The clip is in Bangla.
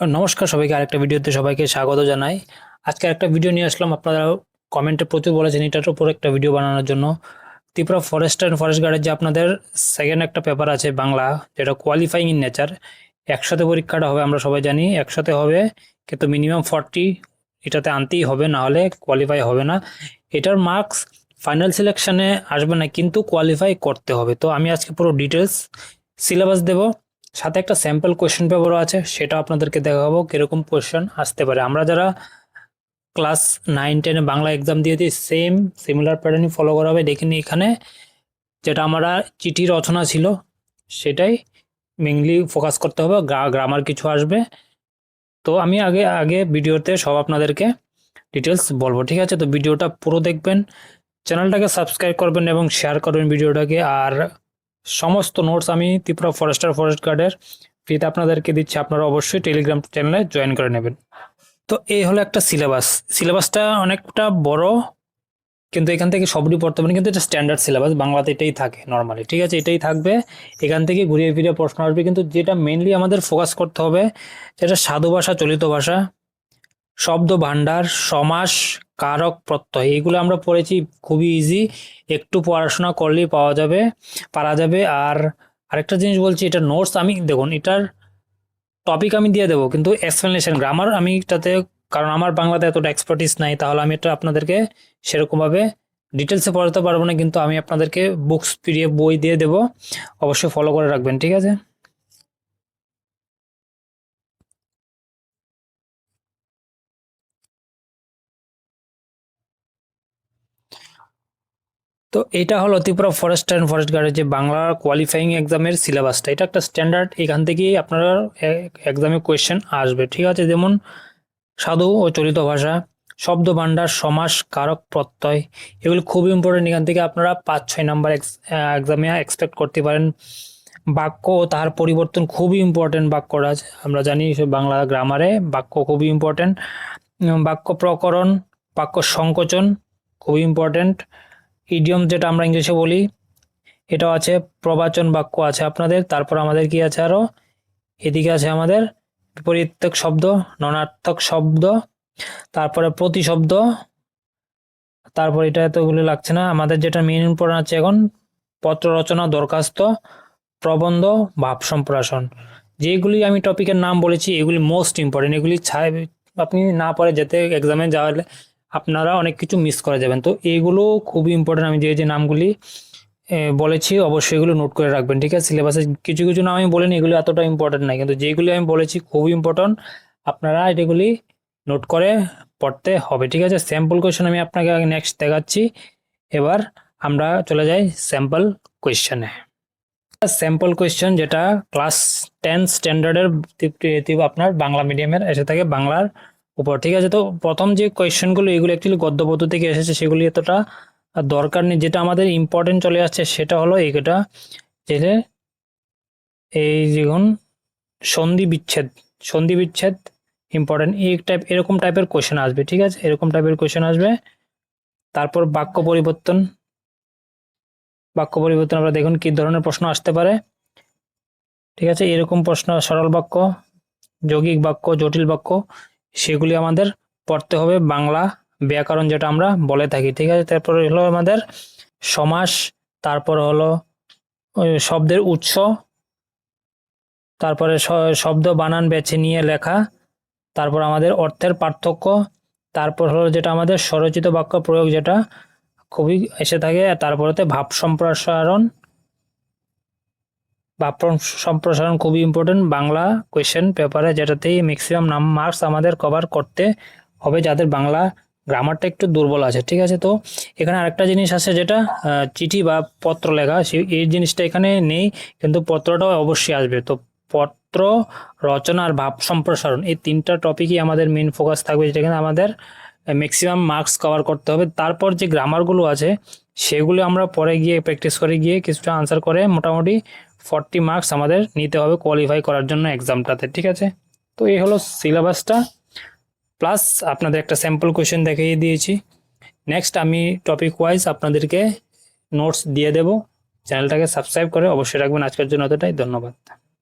নমস্কার সবাইকে, আরেকটা ভিডিওতে সবাইকে স্বাগত জানাই। আজকে একটা ভিডিও নিয়ে আসলাম। আপনারা কমেন্টে প্রচুর বলেছেন এটার উপর একটা ভিডিও বানানোর জন্য। ত্রিপুরা ফরেস্ট অ্যান্ড ফরেস্ট গার্ডের যে আপনাদের সেকেন্ড একটা পেপার আছে বাংলা, যেটা কোয়ালিফাইং ইন নেচার, একসাথে পরীক্ষাটা হবে আমরা সবাই জানি, একসাথে হবে, কিন্তু মিনিমাম 40 এটাতে আনতেই হবে, না হলে কোয়ালিফাই হবে না। এটার মার্কস ফাইনাল সিলেকশনে আসবে না, কিন্তু কোয়ালিফাই করতে হবে। তো আমি আজকে পুরো ডিটেলস সিলেবাস দেবো, সাথে একটা স্যাম্পল কোয়েশ্চেন পেপারও আছে, সেটা আপনাদেরকে দেখাবো কিরকম কোয়েশ্চেন আসতে পারে। আমরা যারা ক্লাস 9-10 বাংলা এক্সাম দিয়েছি সেম সিমিলার প্যাটার্নই ফলো করা হবে। দেখিনি এখানে যেটা আমরা চিঠি রচনা ছিল সেটাই মেইনলি ফোকাস করতে হবে, গ্রামার কিছু আসবে। তো আমি আগে আগে ভিডিওতে সব আপনাদেরকে ডিটেলস বলবো, ঠিক আছে? তো ভিডিওটা পুরো দেখবেন, চ্যানেলটাকে সাবস্ক্রাইব করবেন এবং শেয়ার করবেন ভিডিওটাকে। আর সমস্ত নোটস আমি ত্রিপুরা ফরেস্ট গার্ডের ফ্রিতে আপনাদেরকে দিচ্ছি, আপনারা অবশ্যই টেলিগ্রাম চ্যানেলে জয়েন করে নেবেন। তো এই হলো একটা সিলেবাসটা অনেকটা বড়, কিন্তু এখান থেকে সবই পড়তে পারেন, কিন্তু এটা স্ট্যান্ডার্ড সিলেবাস, বাংলাতে এটাই থাকে নর্মালি, ঠিক আছে? এটাই থাকবে, এখান থেকে ঘুরিয়ে ফিরিয়ে প্রশ্ন আসবে। কিন্তু যেটা মেইনলি আমাদের ফোকাস করতে হবে, যেটা সাধু ভাষা, চলিত ভাষা, শব্দ ভাণ্ডার, সমাস, কারক, প্রত্যয়, এগুলো আমরা পড়েছি, খুবই ইজি, একটু পড়াশোনা করলেই পারা যাবে। আর আরেকটা জিনিস বলছি, এটা নোটস আমি দেখুন, এটার টপিক আমি দিয়ে দেবো, কিন্তু এক্সপ্লেনেশন গ্রামার আমি এটাতে, কারণ আমার বাংলাতে এতটা এক্সপার্টিস নাই, তাহলে আমি এটা আপনাদেরকে সেরকমভাবে ডিটেলসে পড়াতে পারবো না, কিন্তু আমি আপনাদেরকে বুকস পিডিএফ বই দিয়ে দেবো, অবশ্যই ফলো করে রাখবেন, ঠিক আছে? তো এটা হলো ত্রিপুরা ফরেস্ট অ্যান্ড ফরেস্ট গার্ডের যে বাংলা কোয়ালিফাইং এক্সামের সিলেবাসটা। এটা একটা স্ট্যান্ডার্ড, এখান থেকেই আপনারা এক্সামে কোয়েশ্চেন আসবে, ঠিক আছে? যেমন সাধু ও চলিত ভাষা, শব্দ ভাণ্ডার, সমাস, কারক, প্রত্যয়, এগুলো খুবই ইম্পর্টেন্ট, এখান থেকে আপনারা 5-6 নাম্বার এক্সামে এক্সপেক্ট করতে পারেন। বাক্য ও তাহার পরিবর্তন খুবই ইম্পর্টেন্ট, বাক্যটা আমরা জানি বাংলা গ্রামারে বাক্য খুবই ইম্পর্টেন্ট। বাক্য প্রকরণ, বাক্য সংকোচন খুবই ইম্পর্টেন্ট। ইডিয়ম যেটা আমরা ইংলিশে বলি, এটাও আছে। প্রবাচন বাক্য আছে আপনাদের। তারপর আমাদের কি আছে আরো, এদিকে আছে আমাদের বিপরীতার্থক শব্দ, ননার্থক শব্দ, তারপরে প্রতিশব্দ, তারপর এটা এতগুলো লাগছে না। আমাদের যেটা মেইন ইম্পর্টেন্ট আছে এখন, পত্র রচনা, দরখাস্ত, প্রবন্ধ, ভাব সম্প্রসারণ, যেগুলি আমি টপিকের নাম বলেছি এগুলি মোস্ট ইম্পর্টেন্ট। এগুলি আপনি না পড়ে যেতে এক্সামে যাওয়ালে আপনারা অনেক কিছু মিস করে যাবেন। তো এইগুলো খুবই ইম্পর্টেন্ট, আমি যে নামগুলি বলেছি অবশ্যই এগুলো নোট করে রাখবেন, ঠিক আছে? সিলেবাসে কিছু কিছু নাম আমি বলিনি, এগুলো এতটা ইম্পর্টেন্ট নাই, কিন্তু যেগুলি আমি বলেছি খুবই ইম্পর্টেন্ট, আপনারা এগুলি নোট করে পড়তে হবে, ঠিক আছে? স্যাম্পল কোয়েশ্চেন আমি আপনাকে নেক্সট দেখাচ্ছি। এবার আমরা চলে যাই স্যাম্পল কোয়েশ্চেনে। স্যাম্পল কোয়েশ্চেন যেটা ক্লাস 10 স্ট্যান্ডার্ডের আপনার বাংলা মিডিয়ামের এসে থাকে বাংলার উপর, ঠিক আছে? তো প্রথম যে কোয়েশ্চেনগুলো, এগুলো অ্যাকচুয়ালি গদ্য পদ্য থেকে এসেছে, সেগুলি এতটা দরকার নেই। যেটা আমাদের ইম্পর্টেন্ট চলে আসছে সেটা হলো এইটা, যে এই যেমন সন্ধি বিচ্ছেদ ইম্পর্টেন্ট, এরকম টাইপের কোয়েশ্চেন আসবে, ঠিক আছে? এরকম টাইপের কোয়েশ্চেন আসবে। তারপর বাক্য পরিবর্তন আমরা দেখুন কি ধরনের প্রশ্ন আসতে পারে, ঠিক আছে? এরকম প্রশ্ন, সরল বাক্য, যৌগিক বাক্য, জটিল বাক্য, সেগুলি আমাদের পড়তে হবে, বাংলা ব্যাকরণ যেটা আমরা বলে থাকি, ঠিক আছে? তারপরে হলো আমাদের সমাস, তারপর হলো শব্দের উৎস, তারপরে শব্দ বানান বেছে নিয়ে লেখা, তারপর আমাদের অর্থের পার্থক্য, তারপর হলো যেটা আমাদের স্বরচিত বাক্য প্রয়োগ, যেটা খুবই এসে থাকে। তারপরেতে ভাব সম্প্রসারণ খুবই ইম্পর্টেন্ট বাংলা কোয়েশ্চেন পেপারে, যেটাতেই ম্যাক্সিমাম মার্কস আমাদের কভার করতে হবে, যাদের বাংলা গ্রামারটা একটু দুর্বল আছে, ঠিক আছে? তো এখানে আরেকটা জিনিস আছে, যেটা চিঠি বা পত্র লেখা, এই জিনিসটা এখানে নেই, কিন্তু পত্রটাও অবশ্যই আসবে। তো পত্র রচনা আর ভাব সম্প্রসারণ, এই তিনটা টপিকই আমাদের মেন ফোকাস থাকবে, যেখানে আমাদের ম্যাক্সিমাম মার্কস কভার করতে হবে। তারপর যে গ্রামারগুলো আছে সেগুলো আমরা পরে গিয়ে প্র্যাকটিস করে গিয়ে কিছুটা আনসার করে মোটামুটি 40 মার্কস আমাদের নিতে হবে কোয়ালিফাই করার জন্য এক্সামটাতে, ঠিক আছে? তো এই হলো সিলেবাসটা, প্লাস আপনাদের একটা স্যাম্পল কোয়েশ্চেন দেখিয়ে দিয়েছি। নেক্সট আমি টপিক ওয়াইজ আপনাদেরকে নোটস দিয়ে দেব, চ্যানেলটাকে সাবস্ক্রাইব করে অবশ্যই রাখবেন। আজকের জন্য এতটাই, ধন্যবাদ।